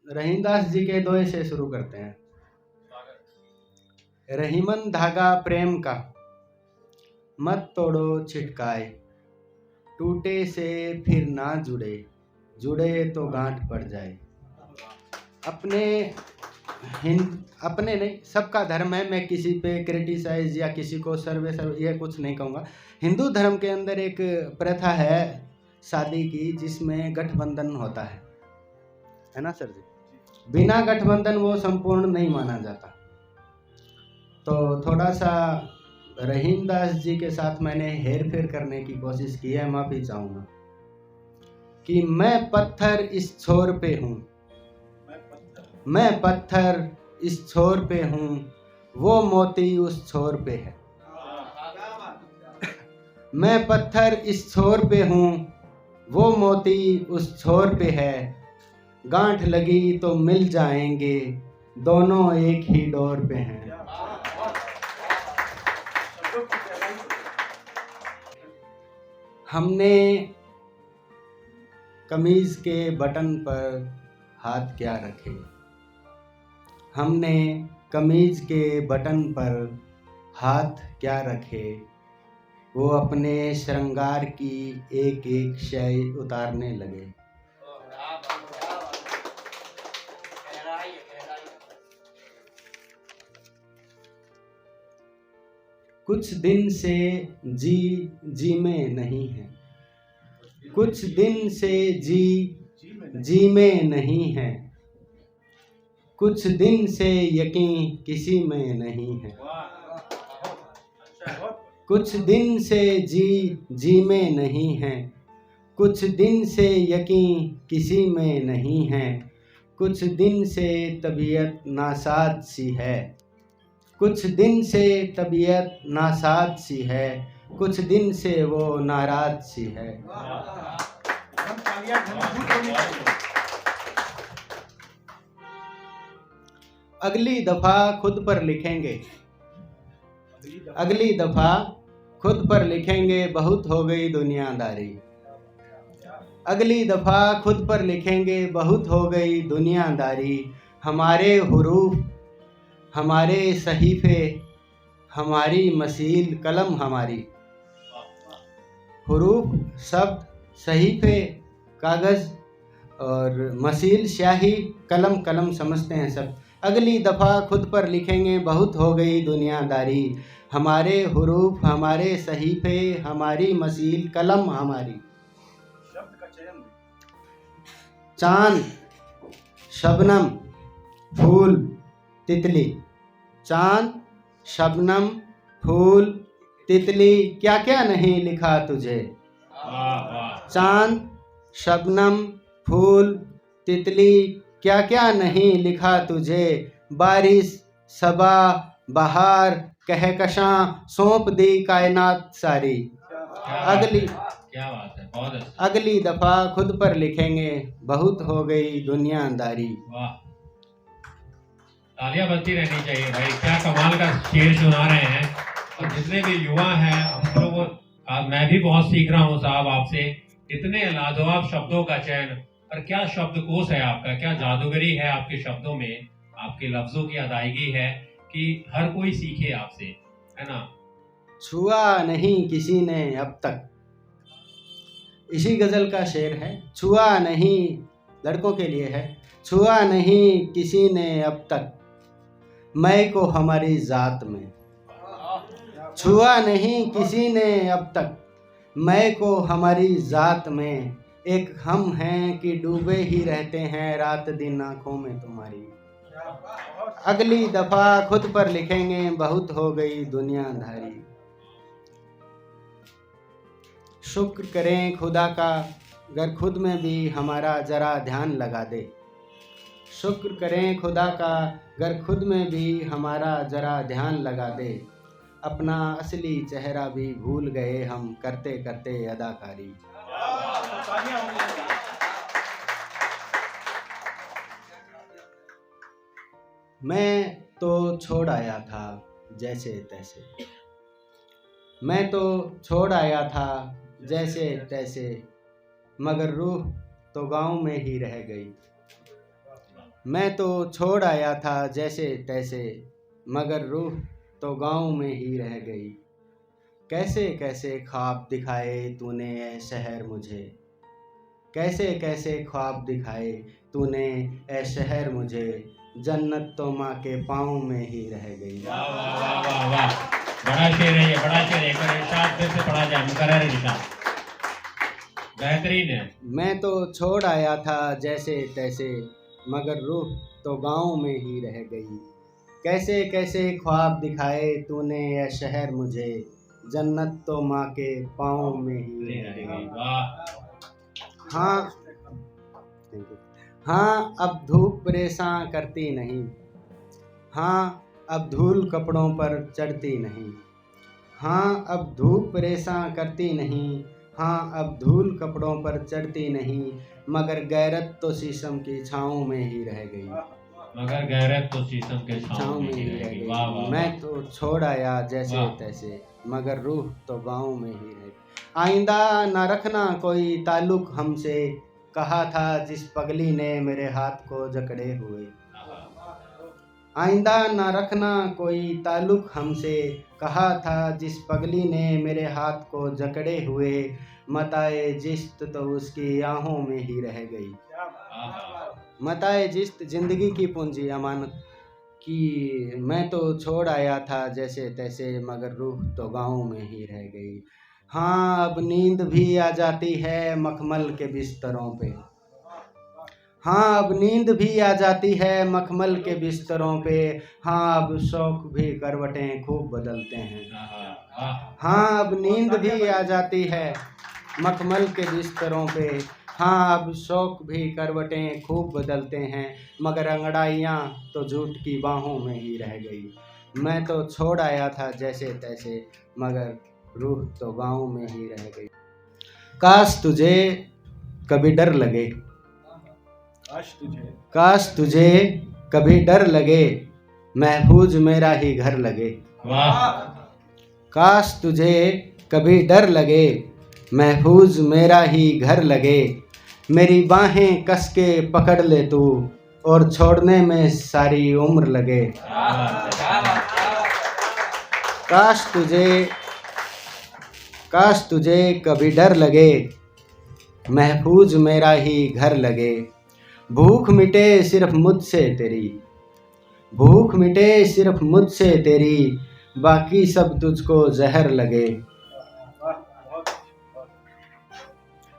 रहीमदास जी के दोहे से शुरू करते हैं। रहीमन धागा प्रेम का, मत तोड़ो छिटकाए, टूटे से फिर ना जुड़े, जुड़े तो गांठ पड़ जाए। अपने नहीं, सबका धर्म है। मैं किसी पे क्रिटिसाइज या किसी को सर्वे ये कुछ नहीं कहूँगा। हिंदू धर्म के अंदर एक प्रथा है शादी की, जिसमें गठबंधन होता है ना सर जी। बिना गठबंधन वो संपूर्ण नहीं माना जाता। तो थोड़ा सा रहीमदास जी के साथ मैंने हेर फेर करने की कोशिश की है, माफी चाहूँगा। कि मैं पत्थर इस छोर पे हूँ, मैं पत्थर इस छोर पे हूँ, वो मोती उस छोर पे है। मैं पत्थर इस छोर पे हूँ, वो मोती उस छोर पे है। गांठ लगी तो मिल जाएंगे, दोनों एक ही डोर पे हैं। हमने कमीज के बटन पर हाथ क्या रखे, हमने कमीज के बटन पर हाथ क्या रखे, वो अपने श्रृंगार की एक एक शय उतारने लगे। कुछ दिन से जी में नहीं है, कुछ दिन से जी में नहीं है, कुछ दिन से यकीन किसी में नहीं है। कुछ दिन से जी में नहीं है, कुछ दिन से यकीन किसी में नहीं है, कुछ दिन से तबीयत नासाज सी है, कुछ दिन से तबीयत नासाज सी है, कुछ दिन से वो नाराज सी है। अगली दफा खुद पर लिखेंगे, अगली दफा खुद पर लिखेंगे, बहुत हो गई दुनियादारी। अगली दफा खुद पर लिखेंगे, बहुत हो गई दुनियादारी। हमारे हुरूफ, हमारे सहीफे, हमारी मसील कलम हमारी। हुरूफ शब्द, सहीफे कागज, और मसील स्याही, कलम कलम समझते हैं सब। अगली दफ़ा खुद पर लिखेंगे, बहुत हो गई दुनियादारी। हमारे हुरूफ, हमारे सहीफे, हमारी मसील कलम हमारी। चांद, शबनम, फूल, तितली। चांद, शबनम, फूल, तितली, क्या क्या नहीं लिखा तुझे। चांद, शबनम, फूल, तितली, क्या क्या नहीं लिखा तुझे। बारिश, सबा, बहार, कहकशां, सौंप दी कायनात सारी। क्या बात है, बहुत अच्छा। अगली दफा खुद पर लिखेंगे, बहुत हो गई दुनियादारी। वाह, तालियां बजती रहनी चाहिए भाई, क्या कमाल का शेर सुना रहे हैं। और जितने भी युवा हैं, हम लोग, मैं भी बहुत सीख रहा हूँ साहब आपसे। इतने लाजवाब शब्दों का चयन, और क्या शब्दकोश है आपका, क्या जादूगरी है आपके शब्दों में, आपके लफ्जों की अदायगी है कि हर कोई सीखे आपसे, है ना। छुआ नहीं किसी ने अब तक, इसी गजल का शेर है। छुआ नहीं, लड़कों के लिए है। छुआ नहीं किसी ने अब तक मैं को हमारी जात में। छुआ नहीं किसी ने अब तक मैं को हमारी जात में। एक हम हैं कि डूबे ही रहते हैं रात दिन आंखों में तुम्हारी। अगली दफा खुद पर लिखेंगे, बहुत हो गई दुनियादारी। शुक्र करें खुदा का, अगर खुद में भी हमारा जरा ध्यान लगा दे। शुक्र करें खुदा का, अगर खुद में भी हमारा जरा ध्यान लगा दे। अपना असली चेहरा भी भूल गए हम, करते करते अदाकारी। मैं तो छोड़ आया था जैसे तैसे, मैं तो छोड़ आया था जैसे तैसे, मगर रूह तो गांव में ही रह गई। मैं तो छोड़ आया था जैसे तैसे, मगर रूह तो गांव में ही रह गई। कैसे कैसे ख्वाब दिखाए तूने ए शहर मुझे, कैसे कैसे ख्वाब दिखाए तूने ए शहर मुझे, जन्नत तो माँ के पाँव में ही रह गई। वाह वाह वाह वाह वाह, बड़ा शेर है ये, बड़ा शेर है। एक बार इरशाद फिर से पढ़ा जाए, मुकर्रर इरशाद, बेहतरीन है। मैं तो छोड़ आया था जैसे तैसे, मगर रूह तो गांव में ही रह गई। कैसे कैसे ख्वाब दिखाए तूने ये शहर मुझे, जन्नत तो माँ के पाँव में ही रह गई। वाह, हाँ हाँ, अब धूप परेशान करती नहीं, हाँ अब धूल कपड़ों पर चढ़ती नहीं, हाँ अब धूप परेशान करती नहीं, हाँ अब धूल कपड़ों पर चढ़ती नहीं, मगर गैरत तो शीशम की छाँव में ही रह गई। मगर गैरत तो शीशम के छाँव छाँव में ही रह गई। वाह वाह, मैं तो छोड़ आया जैसे वाह। तैसे, मगर रूह तो गाँव में ही रह गई। आइंदा न रखना कोई ताल्लुक हमसे, कहा था जिस पगली ने मेरे हाथ को जकड़े हुए। आइंदा न रखना कोई ताल्लुक हमसे, कहा था जिस पगली ने मेरे हाथ को जकड़े हुए, मताए जिस्त तो उसकी आहों में ही रह गई। मताए जिस्त जिंदगी की पूंजी अमानत कि मैं तो छोड़ आया था जैसे तैसे, मगर रूह तो गाँव में ही रह गई। हाँ अब नींद भी आ जाती है मखमल के बिस्तरों पे, हाँ अब नींद भी आ जाती है मखमल के बिस्तरों पे, हाँ अब शौक भी करवटें खूब बदलते हैं। हाँ अब नींद भी आ जाती है मखमल के बिस्तरों पे, हाँ अब शौक भी करवटें खूब बदलते हैं, मगर अंगड़ाइयाँ तो झूठ की बाहों में ही रह गई। मैं तो छोड़ आया था जैसे तैसे, मगर रूह तो गाँव में ही रह गई। काश तुझे कभी डर लगे, काश तुझे कभी डर लगे, महफूज मेरा ही घर लगे। वाह, काश तुझे कभी डर लगे, महफूज मेरा ही घर लगे, मेरी बाहें कस के पकड़ ले तू, और छोड़ने में सारी उम्र लगे। काश तुझे कभी डर लगे, महफूज मेरा ही घर लगे, भूख मिटे सिर्फ मुझसे तेरी, भूख मिटे सिर्फ मुझसे तेरी, बाकी सब तुझको जहर लगे।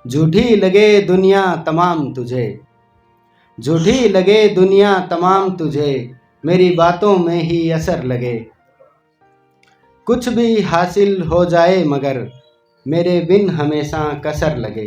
झूठी लगे दुनिया तमाम तुझे, झूठी लगे दुनिया तमाम तुझे, मेरी बातों में ही असर लगे। कुछ भी हासिल हो जाए मगर मेरे बिन हमेशा कसर लगे।